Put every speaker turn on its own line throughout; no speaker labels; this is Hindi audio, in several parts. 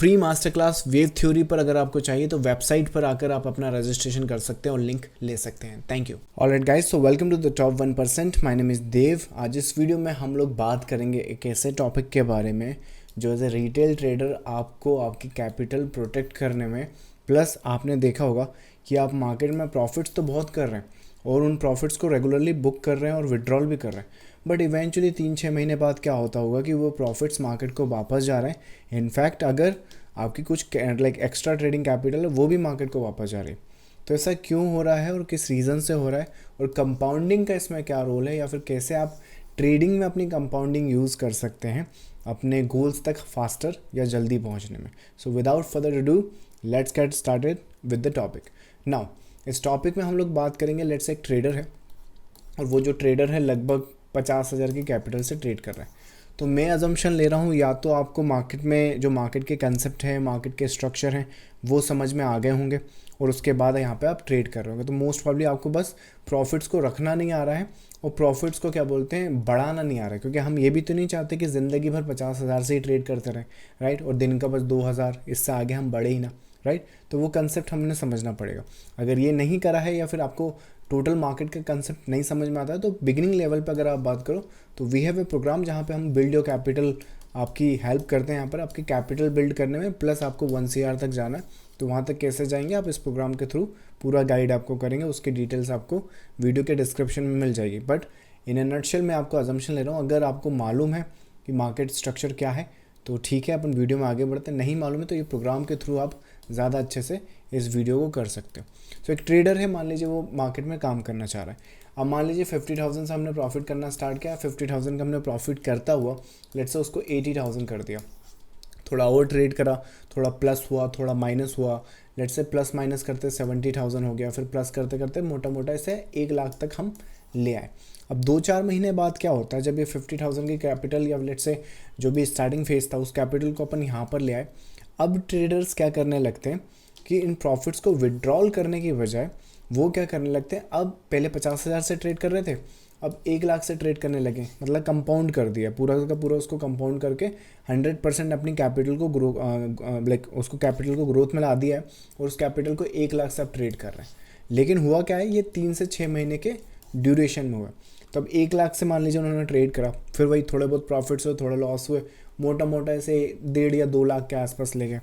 Free master class wave theory पर अगर आपको चाहिए तो वेबसाइट पर आकर आप अपना रजिस्ट्रेशन कर सकते हैं और लिंक ले सकते हैं। Thank you. Alright guys, so welcome to the top 1%। My name is Dev. आज इस वीडियो में हम लोग बात करेंगे एक ऐसे टॉपिक के बारे में जो एज ए रिटेल ट्रेडर आपको आपकी कैपिटल प्रोटेक्ट करने में, प्लस आपने देखा होगा कि आप मार्केट में प्रॉफिट्स तो बहुत कर रहे हैं और उन प्रॉफिट्स को रेगुलरली बुक कर रहे हैं और विड्रॉल भी कर रहे हैं, बट इवेंचुअली 3-6 महीने बाद क्या होता होगा कि वो प्रॉफिट्स मार्केट को वापस जा रहे हैं। इनफैक्ट अगर आपकी कुछ एक्स्ट्रा ट्रेडिंग कैपिटल है वो भी मार्केट को वापस जा रही है। तो ऐसा क्यों हो रहा है और किस रीज़न से हो रहा है और कंपाउंडिंग का इसमें क्या रोल है, या फिर कैसे आप ट्रेडिंग में अपनी कंपाउंडिंग यूज़ कर सकते हैं अपने गोल्स तक फास्टर या जल्दी पहुंचने में। So without further do let's get started with the topic. Now इस टॉपिक में हम लोग बात करेंगे, लेट्स एक ट्रेडर है और वो जो ट्रेडर है लगभग 50,000 की कैपिटल से ट्रेड कर रहा है। तो मैं अजम्पशन ले रहा हूँ या तो आपको मार्केट में जो मार्केट के कंसेप्ट हैं, मार्केट के स्ट्रक्चर हैं वो समझ में आ गए होंगे और उसके बाद यहाँ पे आप ट्रेड कर रहे होंगे। तो मोस्ट प्रॉब्ली आपको बस प्रॉफिट्स को रखना नहीं आ रहा है और प्रॉफिट्स को क्या बोलते हैं बढ़ाना नहीं आ रहा है, क्योंकि हम ये भी तो नहीं चाहते कि ज़िंदगी भर 50,000 से ही ट्रेड करते रहें, राइट, और दिन का बस 2,000, इससे आगे हम बढ़े ही ना, राइट। तो वो कंसेप्ट हमने समझना पड़ेगा। अगर ये नहीं करा है या फिर आपको टोटल मार्केट का कंसेप्ट नहीं समझ में आता है तो बिगिनिंग लेवल पे अगर आप बात करो तो वी हैव ए प्रोग्राम जहाँ पे हम बिल्ड योर कैपिटल आपकी हेल्प करते हैं। यहाँ पर आपकी कैपिटल बिल्ड करने में, प्लस आपको 1 CR तक जाना है तो वहाँ तक कैसे जाएंगे आप इस प्रोग्राम के थ्रू पूरा गाइड आपको करेंगे। उसकी डिटेल्स आपको वीडियो के डिस्क्रिप्शन में मिल जाएगी। बट इन ए नटशेल मैं आपको अजम्पशन ले रहा हूँ, अगर आपको मालूम है कि मार्केट स्ट्रक्चर क्या है तो ठीक है, अपन वीडियो में आगे बढ़ते हैं। नहीं मालूम है तो ये प्रोग्राम के थ्रू आप ज़्यादा अच्छे से इस वीडियो को कर सकते हो। तो एक ट्रेडर है, मान लीजिए वो मार्केट में काम करना चाह रहा है। अब मान लीजिए 50,000 से हमने प्रॉफिट करना स्टार्ट किया, 50,000 का हमने प्रॉफिट करता हुआ लेट्स से उसको 80,000 कर दिया। थोड़ा और ट्रेड करा, थोड़ा प्लस हुआ, थोड़ा माइनस हुआ, लेट्स से प्लस माइनस करते 70,000 हो गया, फिर प्लस करते करते मोटा मोटा इसे 1 लाख तक हम ले आए। अब 2-4 महीने बाद क्या होता है, जब ये 50,000 की कैपिटल या लेट्स से जो भी स्टार्टिंग फेज था उस कैपिटल को अपन यहाँ पर ले आए। अब ट्रेडर्स क्या करने लगते हैं कि इन प्रॉफिट्स को विड्रॉल करने की बजाय वो क्या करने लगते हैं, अब पहले 50,000 से ट्रेड कर रहे थे, अब 1 लाख से ट्रेड करने लगे, मतलब कंपाउंड कर दिया पूरा का पूरा, उसको कंपाउंड करके 100% अपनी कैपिटल को उसको कैपिटल को ग्रोथ में ला दिया है और उस कैपिटल को 1 लाख से अब ट्रेड कर रहे हैं। लेकिन हुआ क्या है, ये 3 से 6 महीने के ड्यूरेशन में हुआ। तो अब 1 लाख से मान लीजिए उन्होंने ट्रेड करा, फिर वही थोड़े बहुत प्रॉफिट्स हुए, थोड़ा लॉस हुए, मोटा मोटा ऐसे 1.5 या 2 लाख के आसपास ले गए।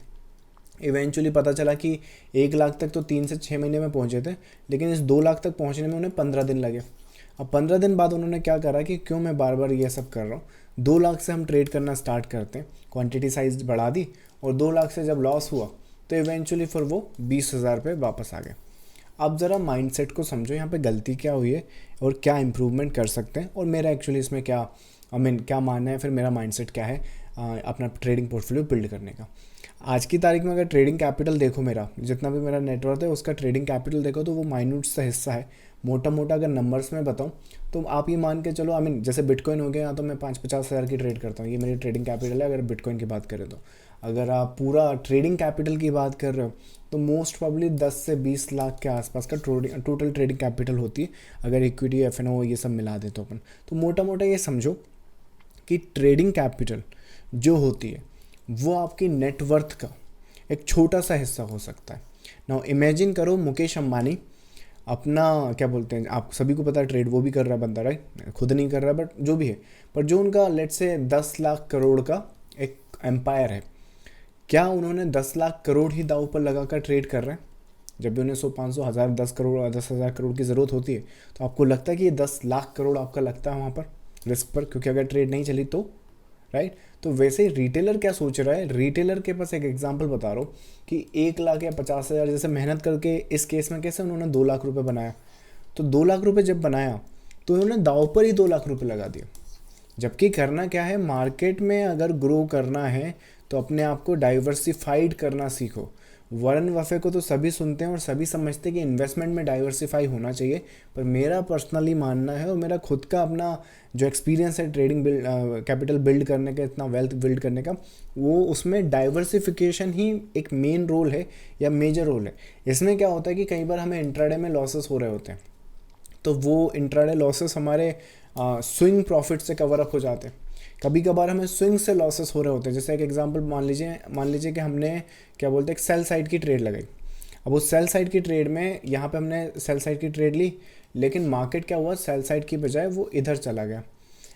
इवेंचुअली पता चला कि 1 लाख तक तो 3 से 6 महीने में पहुंचे थे, लेकिन इस 2 लाख तक पहुंचने में उन्हें 15 दिन लगे। अब 15 दिन बाद उन्होंने क्या करा कि क्यों मैं बार बार ये सब कर रहा हूँ, 2 लाख से हम ट्रेड करना स्टार्ट करते हैं, क्वांटिटी साइज बढ़ा दी और 2 लाख से जब लॉस हुआ तो इवेंचुअली फिर वो 20,000 पे वापस आ गए। अब ज़रा माइंडसेट को समझो, यहाँ पे गलती क्या हुई है और क्या इम्प्रूवमेंट कर सकते हैं और मेरा एक्चुअली इसमें क्या क्या मानना है, फिर मेरा माइंडसेट क्या है अपना ट्रेडिंग पोर्टफोलियो बिल्ड करने का। आज की तारीख में अगर ट्रेडिंग कैपिटल देखो, मेरा जितना भी मेरा नेटवर्क है उसका ट्रेडिंग कैपिटल देखो तो वो माइन्यूट सा हिस्सा है। मोटा मोटा अगर नंबर्स में बताऊँ तो आप ये मान के चलो, जैसे बिटकॉइन हो गया, यहाँ तो मैं 50,000 की ट्रेड करता हूँ, ये मेरी ट्रेडिंग कैपिटल है अगर बिटकॉइन की बात करें तो। अगर आप पूरा ट्रेडिंग कैपिटल की बात कर रहे हो तो मोस्ट प्रॉब्ली 10 से 20 लाख के आसपास का टोटल ट्रेडिंग कैपिटल होती है, अगर इक्विटी FNO ये सब मिला दे तो अपन। तो मोटा मोटा ये समझो कि ट्रेडिंग कैपिटल जो होती है वो आपकी नेटवर्थ का एक छोटा सा हिस्सा हो सकता है। नाउ इमेजिन करो मुकेश अंबानी अपना क्या बोलते हैं, आप सभी को पता है ट्रेड वो भी कर रहा है बंदा, राइट, खुद नहीं कर रहा है बट जो भी है, पर जो उनका लेट्स से 10 लाख करोड़ का एक एम्पायर है, क्या उन्होंने 10 लाख करोड़ ही दांव पर लगाकर ट्रेड कर रहे हैं? जब भी उन्हें 100, 500, 1000, 10,000 करोड़ की ज़रूरत होती है तो आपको लगता है कि ये 10 लाख करोड़ आपका लगता है वहाँ पर रिस्क पर, क्योंकि अगर ट्रेड नहीं चली तो, राइट। तो वैसे ही रिटेलर क्या सोच रहा है, रिटेलर के पास एक एग्जांपल बता रहा हूँ कि 1 लाख या 50,000 जैसे मेहनत करके इस केस में कैसे उन्होंने 2 लाख रुपए बनाया। तो 2 लाख रुपए जब बनाया तो उन्होंने दाव पर ही 2 लाख रुपए लगा दिए। जबकि करना क्या है, मार्केट में अगर ग्रो करना है तो अपने आप को डाइवर्सिफाइड करना सीखो। वॉरेन बफेट को तो सभी सुनते हैं और सभी समझते हैं कि इन्वेस्टमेंट में डाइवर्सिफाई होना चाहिए, पर मेरा पर्सनली मानना है और मेरा खुद का अपना जो एक्सपीरियंस है ट्रेडिंग कैपिटल बिल्ड करने का, इतना वेल्थ बिल्ड करने का, वो उसमें डाइवर्सिफिकेशन ही एक मेन रोल है या मेजर रोल है। इसमें क्या होता है कि कई बार हमें इंट्राडे में लॉसेस हो रहे होते हैं तो वो इंट्राडे लॉसेस हमारे स्विंग प्रॉफिट से कवर अप हो जाते हैं। कभी कभार हमें स्विंग से लॉसेस हो रहे होते हैं। जैसे एक एग्जांपल मान लीजिए कि हमने क्या बोलते हैं एक सेल साइड की ट्रेड लगाई। अब उस सेल साइड की ट्रेड में यहाँ पे हमने सेल साइड की ट्रेड ली, लेकिन मार्केट क्या हुआ, सेल साइड की बजाय वो इधर चला गया।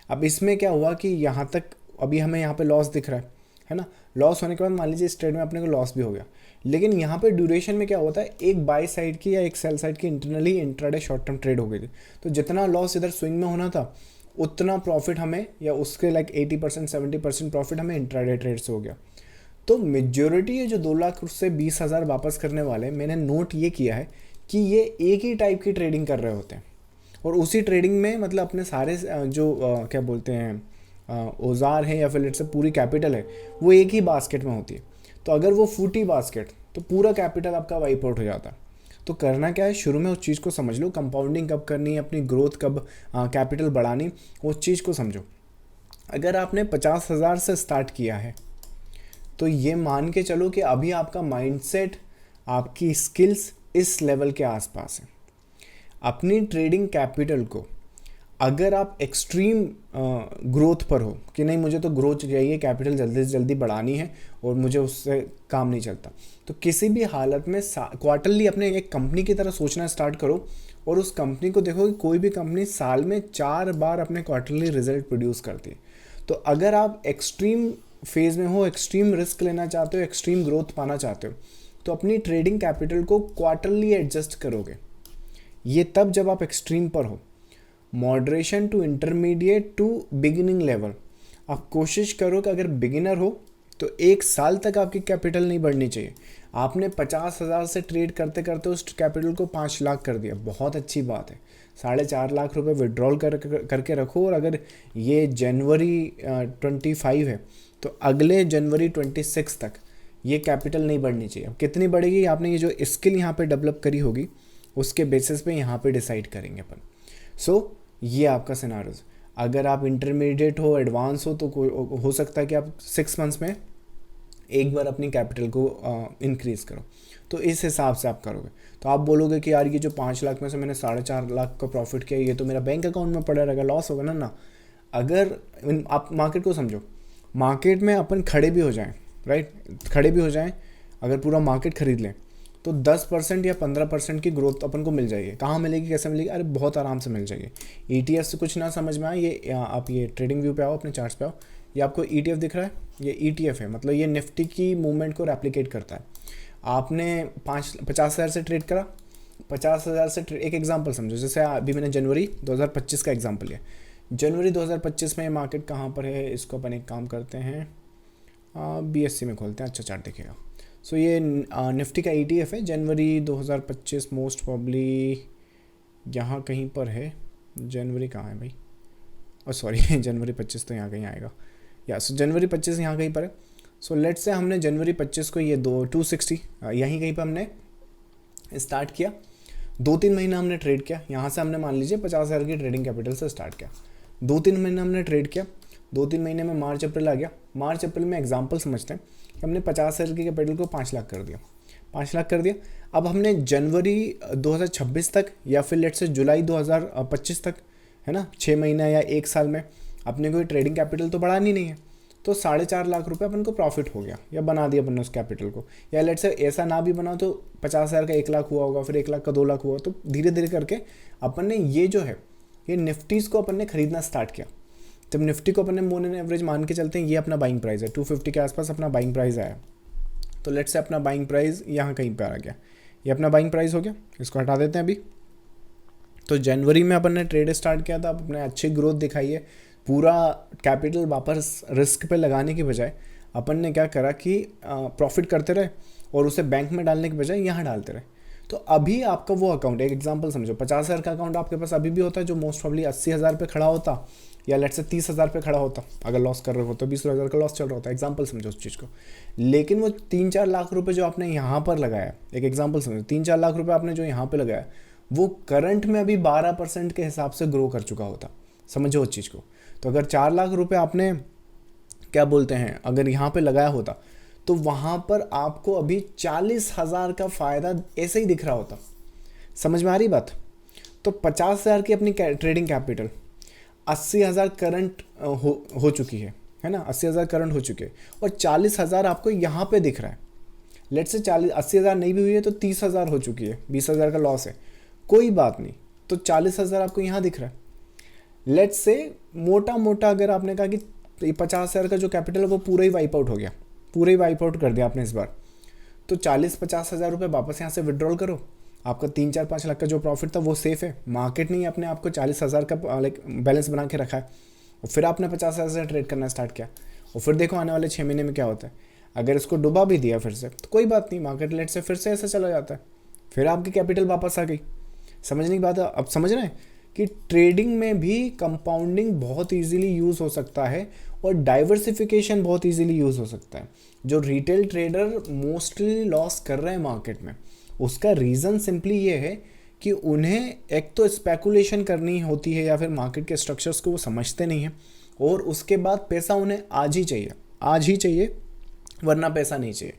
अब इसमें क्या हुआ कि यहाँ तक अभी हमें यहाँ पे लॉस दिख रहा है ना। लॉस होने के बाद मान लीजिए इस ट्रेड में अपने को लॉस भी हो गया, लेकिन यहाँ पे ड्यूरेशन में क्या होता है, एक बाय साइड की या एक सेल साइड की internally intraday short term trade हो गई थी। तो जितना लॉस इधर स्विंग में होना था उतना प्रॉफिट हमें, या उसके लाइक 80% 70% प्रॉफिट हमें इंट्राडे ट्रेड से हो गया। तो मेजोरिटी ये जो 2 लाख से 20,000 वापस करने वाले, मैंने नोट ये किया है कि ये एक ही टाइप की ट्रेडिंग कर रहे होते हैं, और उसी ट्रेडिंग में मतलब अपने सारे जो क्या बोलते हैं औजार हैं या फिर लेट्स से पूरी कैपिटल है वो एक ही बास्केट में होती है। तो अगर वो फूटी बास्केट तो पूरा कैपिटल आपका वाइप आउट हो जाता है। तो करना क्या है, शुरू में उस चीज़ को समझ लो, कंपाउंडिंग कब करनी है, अपनी ग्रोथ कब कैपिटल बढ़ानी, उस चीज़ को समझो। अगर आपने 50,000 से स्टार्ट किया है तो ये मान के चलो कि अभी आपका माइंडसेट, आपकी स्किल्स इस लेवल के आसपास है। अपनी ट्रेडिंग कैपिटल को अगर आप एक्सट्रीम ग्रोथ पर हो कि नहीं मुझे तो ग्रोथ चाहिए, कैपिटल जल्दी से जल्दी बढ़ानी है और मुझे उससे काम नहीं चलता, तो किसी भी हालत में क्वार्टरली अपने एक कंपनी की तरह सोचना स्टार्ट करो, और उस कंपनी को देखो कि कोई भी कंपनी साल में 4 बार अपने क्वार्टरली रिजल्ट प्रोड्यूस करती है। तो अगर आप एक्सट्रीम फेज में हो, एक्सट्रीम रिस्क लेना चाहते हो, एक्सट्रीम ग्रोथ पाना चाहते हो, तो अपनी ट्रेडिंग कैपिटल को क्वार्टरली एडजस्ट करोगे। ये तब जब आप एक्सट्रीम पर हो। Moderation to intermediate to beginning level, आप कोशिश करो कि अगर बिगिनर हो तो 1 साल तक आपकी कैपिटल नहीं बढ़नी चाहिए। आपने 50,000 से ट्रेड करते करते उस कैपिटल को 5 लाख कर दिया, बहुत अच्छी बात है। 4.5 लाख रुपए विड्रॉल करके रखो, और अगर ये जनवरी 25 है तो अगले जनवरी 26 तक ये कैपिटल नहीं बढ़नी चाहिए। अब कितनी बढ़ेगी, आपने ये जो स्किल यहाँ पे डेवलप करी होगी उसके बेसिस पे यहाँ पे डिसाइड करेंगे अपन। सो ये आपका सिनारियो। अगर आप इंटरमीडिएट हो, एडवांस हो, तो हो सकता है कि आप 6 मंथ्स में एक बार अपनी कैपिटल को इंक्रीज़ करो। तो इस हिसाब से आप करोगे। तो आप बोलोगे कि यार ये जो 5 लाख में से मैंने 4.5 लाख का प्रॉफिट किया, ये तो मेरा बैंक अकाउंट में पड़ा रहेगा, लॉस होगा ना। अगर आप मार्केट को समझो, मार्केट में अपन खड़े भी हो जाएं, राइट, खड़े भी हो जाएं, अगर पूरा मार्केट खरीद लें तो 10% या 15% की ग्रोथ अपन को मिल जाएगी। कहाँ मिलेगी, कैसे मिलेगी, अरे बहुत आराम से मिल जाएगी। ETF से कुछ ना समझ में आए, ये आप ये ट्रेडिंग व्यू पे आओ, अपने चार्ट्स पे आओ, ये आपको ETF दिख रहा है, ये ETF है, मतलब ये निफ्टी की मूवमेंट को रेप्लिकेट करता है। आपने 50,000 से ट्रेड करा, 50,000 से ट्रेड, एक एग्जांपल समझो, जैसे अभी मैंने जनवरी 2025 का एग्जांपल लिया। जनवरी 2025 में मार्केट कहाँ पर है, इसको अपन एक काम करते हैं, BSE में खोलते हैं, अच्छा चार्ट दिखेगा। सो ये निफ्टी का ETF है, जनवरी 2025 मोस्ट प्रॉब्ली यहाँ कहीं पर है। जनवरी कहाँ है भाई, और सॉरी जनवरी 25 तो यहाँ कहीं आएगा, या सो जनवरी 25 यहाँ कहीं पर है। सो लेट्स से हमने जनवरी 25 को ये 260 यहीं कहीं पर हमने स्टार्ट किया। 2-3 महीना हमने ट्रेड किया, यहाँ से हमने मान लीजिए 50,000 की ट्रेडिंग कैपिटल से स्टार्ट किया। 2-3 महीना हमने ट्रेड किया, 2-3 महीने में मार्च अप्रैल आ गया। मार्च अप्रैल में एग्जांपल समझते हैं कि हमने 50,000 की कैपिटल को 5 लाख कर दिया, 5 लाख कर दिया। अब हमने जनवरी 2026 तक या फिर लेट्स से जुलाई 2025 तक, है ना, 6 महीना या 1 साल में अपने कोई ट्रेडिंग कैपिटल तो बढ़ानी नहीं है, तो 4.5 लाख रुपए अपन को प्रॉफिट हो गया, या बना दिया अपन ने उस कैपिटल को। या लेट्स से ऐसा ना भी बना तो 50,000 का 1 लाख हुआ होगा, फिर 1 लाख का 2 लाख हुआ। तो धीरे धीरे करके अपन ने ये जो है ये निफ्टीज़ को अपन ने खरीदना स्टार्ट किया। जब निफ्टी को अपन ने मोन एवरेज मान के चलते हैं, ये अपना बाइंग प्राइस है, 250 के आसपास अपना बाइंग प्राइस आया। तो लेट्स से अपना बाइंग प्राइस यहाँ कहीं पर आ गया, ये अपना बाइंग प्राइस हो गया, इसको हटा देते हैं अभी। तो जनवरी में अपन ने ट्रेड स्टार्ट किया था, अब अपने अच्छी ग्रोथ दिखाई है। पूरा कैपिटल वापस रिस्क पे लगाने की बजाय अपन ने क्या करा कि प्रॉफिट करते रहे और उसे बैंक में डालने के बजाय यहाँ डालते रहे। तो अभी आपका वो अकाउंट, एक एग्जांपल समझो, 50,000 का अकाउंट आपके पास अभी भी होता है, जो मोस्ट प्रॉब्ली 80,000 पे खड़ा होता, या लेट से 30,000 पे खड़ा होता। अगर लॉस कर रहे हो तो 20,000 का लॉस चल रहा होता है, एग्जांपल समझो उस चीज़ को। लेकिन वो 3-4 लाख रुपए जो आपने यहाँ पर लगाया, एक एग्जांपल समझो, 3-4 लाख रुपए आपने जो यहाँ पे लगाया, वो करंट में अभी 12% के हिसाब से ग्रो कर चुका होता। समझो उस चीज़ को। तो अगर 4 लाख रुपए आपने क्या बोलते हैं अगर यहाँ पे लगाया होता, तो वहाँ पर आपको अभी 40,000 का फ़ायदा ऐसे ही दिख रहा होता। समझ में आ रही बात? तो 50,000 की अपनी ट्रेडिंग कैपिटल, 80,000 करंट हो चुकी है ना, 80,000 करंट हो चुके हैं और 40,000 आपको यहाँ पे दिख रहा है। लेट से 80,000 नहीं भी हुई है तो 30,000 हो चुकी है, 20,000 का लॉस है, कोई बात नहीं, तो 40,000 आपको यहाँ दिख रहा है। लेट से मोटा मोटा अगर आपने कहा कि 50,000 का जो कैपिटल है वो पूरा ही वाइप आउट हो गया, पूरा ही वाइप आउट कर दिया आपने इस बार, तो 40-50,000 रुपये वापस यहाँ से विड्रॉल करो, आपका 3-4-5 लाख का जो प्रॉफिट था वो सेफ है। मार्केट ने अपने आपको 40,000 का बैलेंस बना के रखा है और फिर आपने 50,000 ट्रेड करना स्टार्ट किया और फिर देखो आने वाले 6 महीने में क्या होता है। अगर इसको डुबा भी दिया फिर से तो कोई बात नहीं, मार्केट लेट से फिर से ऐसा चला जाता है, फिर आपकी कैपिटल वापस आ गई। समझने की बात है, अब समझ रहे हैं कि ट्रेडिंग में भी कंपाउंडिंग बहुत इजीली यूज़ हो सकता है और डाइवर्सिफिकेशन बहुत इजीली यूज़ हो सकता है। जो रिटेल ट्रेडर मोस्टली लॉस कर रहे हैं मार्केट में, उसका रीज़न सिंपली ये है कि उन्हें एक तो स्पेकुलेशन करनी होती है या फिर मार्केट के स्ट्रक्चर्स को वो समझते नहीं हैं, और उसके बाद पैसा उन्हें आज ही चाहिए, आज ही चाहिए, वरना पैसा नहीं चाहिए।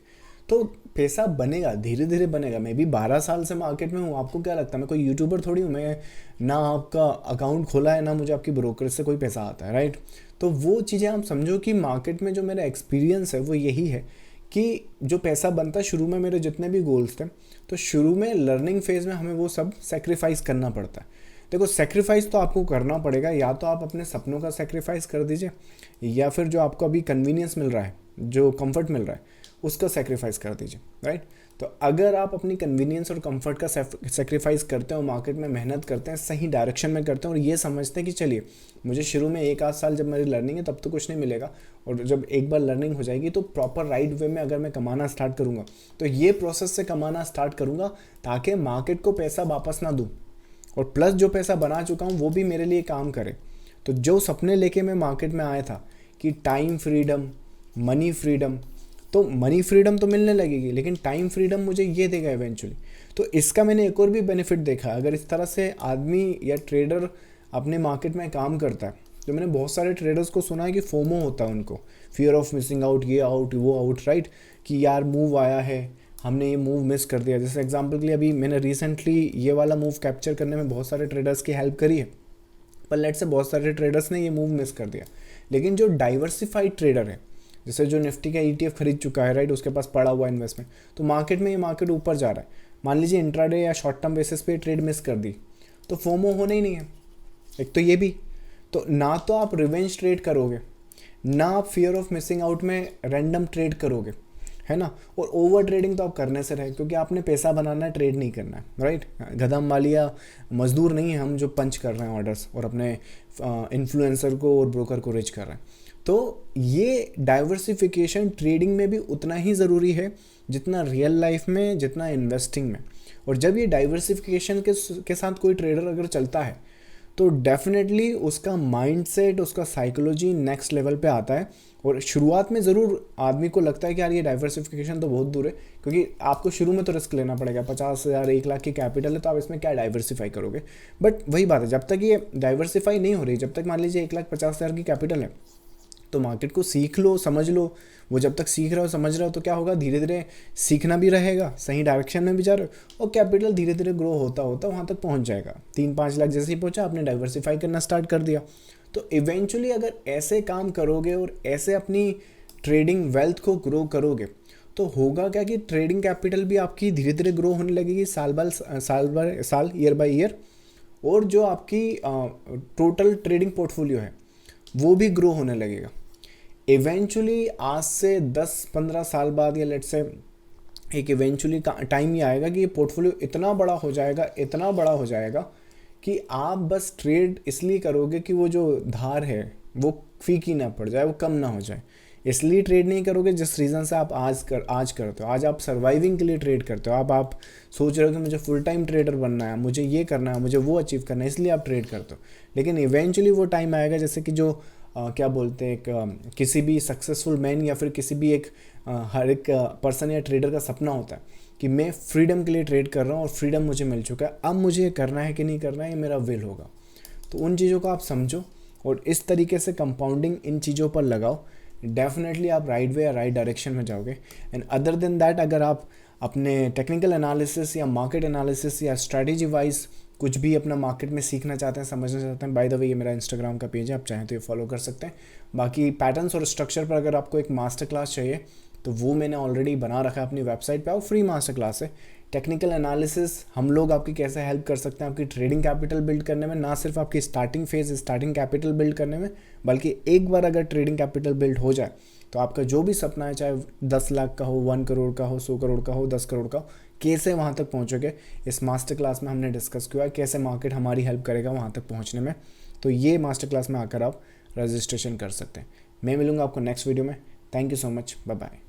तो पैसा बनेगा, धीरे धीरे बनेगा। मैं भी 12 साल से मार्केट में हूँ, आपको क्या लगता है मैं कोई यूट्यूबर थोड़ी हूँ, मैं ना आपका अकाउंट खोला है ना मुझे आपकी ब्रोकर से कोई पैसा आता है, राइट। तो वो चीज़ें आप समझो कि मार्केट में जो मेरा एक्सपीरियंस है वो यही है कि जो पैसा बनता है, शुरू में मेरे जितने भी गोल्स थे, तो शुरू में लर्निंग फेज़ में हमें वो सब सेक्रीफाइस करना पड़ता है। देखो सेक्रीफाइस तो आपको करना पड़ेगा, या तो आप अपने सपनों का सेक्रीफाइस कर दीजिए या फिर जो आपको अभी कन्वीनियंस मिल रहा है, जो कंफर्ट मिल रहा है उसका सेक्रीफाइस कर दीजिए, राइट। तो अगर आप अपनी कन्वीनियंस और कंफर्ट का सेक्रीफाइस करते हो, मार्केट में मेहनत करते हैं, सही डायरेक्शन में करते हैं और ये समझते हैं कि चलिए मुझे शुरू में 1-8 साल जब मेरी लर्निंग है तब तो कुछ नहीं मिलेगा, और जब एक बार लर्निंग हो जाएगी तो प्रॉपर राइट वे में अगर मैं कमाना स्टार्ट करूँगा तो ये प्रोसेस से कमाना स्टार्ट करूँगा ताकि मार्केट को पैसा वापस ना दूँ, और प्लस जो पैसा बना चुका हूँ वो भी मेरे लिए काम करे। तो जो सपने लेके मैं मार्केट में आया था कि टाइम फ्रीडम, मनी फ्रीडम, तो मनी फ्रीडम तो मिलने लगेगी लेकिन टाइम फ्रीडम मुझे ये देगा इवेंचुअली। तो इसका मैंने एक और भी बेनिफिट देखा, अगर इस तरह से आदमी या ट्रेडर अपने मार्केट में काम करता है, तो मैंने बहुत सारे ट्रेडर्स को सुना है कि फोमो होता है उनको, फियर ऑफ मिसिंग आउट, ये आउट वो आउट, राइट, कि यार मूव आया है, हमने ये मूव मिस कर दिया। जैसे एग्जांपल के लिए अभी मैंने रिसेंटली ये वाला मूव कैप्चर करने में बहुत सारे ट्रेडर्स की हेल्प करी है, पर लेट से बहुत सारे ट्रेडर्स ने ये मूव मिस कर दिया। लेकिन जो डाइवर्सिफाइड ट्रेडर है, जैसे जो निफ्टी का ETF खरीद चुका है, राइट, उसके पास पड़ा हुआ इन्वेस्टमेंट, तो मार्केट में ये मार्केट ऊपर जा रहा है, मान लीजिए इंट्राडे या शॉर्ट टर्म बेसिस पे ट्रेड मिस कर दी तो फोमो होना ही नहीं है। एक तो ये भी, तो ना तो आप रिवेंज ट्रेड करोगे, ना आप फियर ऑफ मिसिंग आउट में रैंडम ट्रेड करोगे, है ना, और ओवर ट्रेडिंग तो आप करने से रहे, क्योंकि आपने पैसा बनाना है, ट्रेड नहीं करना है, राइट। गधा मालिया मजदूर नहीं है हम जो पंच कर रहे हैं ऑर्डर्स और अपने इन्फ्लुएंसर को और ब्रोकर को रिच कर रहे हैं। तो ये डाइवर्सिफिकेशन ट्रेडिंग में भी उतना ही ज़रूरी है जितना रियल लाइफ में, जितना इन्वेस्टिंग में। और जब ये डाइवर्सिफिकेशन के साथ कोई ट्रेडर अगर चलता है तो डेफिनेटली उसका माइंडसेट, उसका साइकोलॉजी नेक्स्ट लेवल पे आता है। और शुरुआत में ज़रूर आदमी को लगता है कि यार ये डाइवर्सिफिकेशन तो बहुत दूर है, क्योंकि आपको शुरू में तो रिस्क लेना पड़ेगा, 50,000 1 लाख की कैपिटल है तो आप इसमें क्या डाइवर्सिफाई करोगे। बट वही बात है, जब तक ये डाइवर्सिफाई नहीं हो रही, जब तक मान लीजिए 1,50,000 की कैपिटल है, तो मार्केट को सीख लो, समझ लो। वो जब तक सीख रहे हो, समझ रहे हो, तो क्या होगा, धीरे धीरे सीखना भी रहेगा, सही डायरेक्शन में भी जा रहे हो, और कैपिटल धीरे धीरे ग्रो होता होता वहाँ तक पहुँच जाएगा। 3-5 लाख जैसे ही पहुँचा, आपने डाइवर्सिफाई करना स्टार्ट कर दिया। तो इवेंचुअली अगर ऐसे काम करोगे और ऐसे अपनी ट्रेडिंग वेल्थ को ग्रो करोगे, तो होगा क्या कि ट्रेडिंग कैपिटल भी आपकी धीरे धीरे ग्रो होने लगेगी साल, ईयर बाय ईयर, और जो आपकी टोटल ट्रेडिंग पोर्टफोलियो है वो भी ग्रो होने लगेगा। इवेंचुअली आज से 10-15 साल बाद, या लेट से एक इवेंचुअली टाइम ये आएगा कि ये पोर्टफोलियो इतना बड़ा हो जाएगा, इतना बड़ा हो जाएगा कि आप बस ट्रेड इसलिए करोगे कि वो जो धार है वो फीकी ना पड़ जाए, वो कम ना हो जाए, इसलिए ट्रेड नहीं करोगे जिस रीज़न से आप आज करते हो। आज आप सर्वाइविंग के लिए ट्रेड करते हो, आप सोच रहे हो कि मुझे फुल टाइम ट्रेडर बनना है, मुझे ये करना है, मुझे वो अचीव करना है, इसलिए आप ट्रेड करते हो। लेकिन इवेंचुअली वो टाइम आएगा, जैसे कि जो क्या बोलते हैं, किसी भी सक्सेसफुल मैन या फिर किसी भी एक हर एक पर्सन या ट्रेडर का सपना होता है कि मैं फ्रीडम के लिए ट्रेड कर रहा हूँ और फ्रीडम मुझे मिल चुका है, अब मुझे ये करना है कि नहीं करना है, ये मेरा विल होगा। तो उन चीज़ों को आप समझो और इस तरीके से कंपाउंडिंग इन चीज़ों पर लगाओ, डेफिनेटली आप राइट वे या राइट डायरेक्शन में जाओगे। एंड अदर देन दैट, अगर आप अपने टेक्निकल एनालिसिस या मार्केट एनालिसिस या स्ट्रैटेजी वाइज कुछ भी अपना मार्केट में सीखना चाहते हैं, समझना चाहते हैं, बाय द वे ये मेरा इंस्टाग्राम का पेज है, आप चाहें तो ये फॉलो कर सकते हैं। बाकी पैटर्न्स और स्ट्रक्चर पर अगर आपको एक मास्टर क्लास चाहिए तो वो मैंने ऑलरेडी बना रखा है अपनी वेबसाइट पे, और फ्री मास्टर क्लास है। टेक्निकल एनालिसिस हम लोग आपकी कैसे हेल्प कर सकते हैं आपकी ट्रेडिंग कैपिटल बिल्ड करने में, ना सिर्फ आपकी स्टार्टिंग कैपिटल बिल्ड करने में, बल्कि एक बार अगर ट्रेडिंग कैपिटल बिल्ड हो जाए तो आपका जो भी सपना है, चाहे 10 लाख का हो, 1 करोड़ का हो, 100 करोड़ का हो, 10 करोड़ का हो, कैसे वहाँ तक पहुँचोगे, इस मास्टर क्लास में हमने डिस्कस किया है। कैसे मार्केट हमारी हेल्प करेगा वहाँ तक पहुँचने में। तो ये मास्टर क्लास में आकर आप रजिस्ट्रेशन कर सकते हैं। मैं मिलूँगा आपको नेक्स्ट वीडियो में। Thank you so much, bye bye.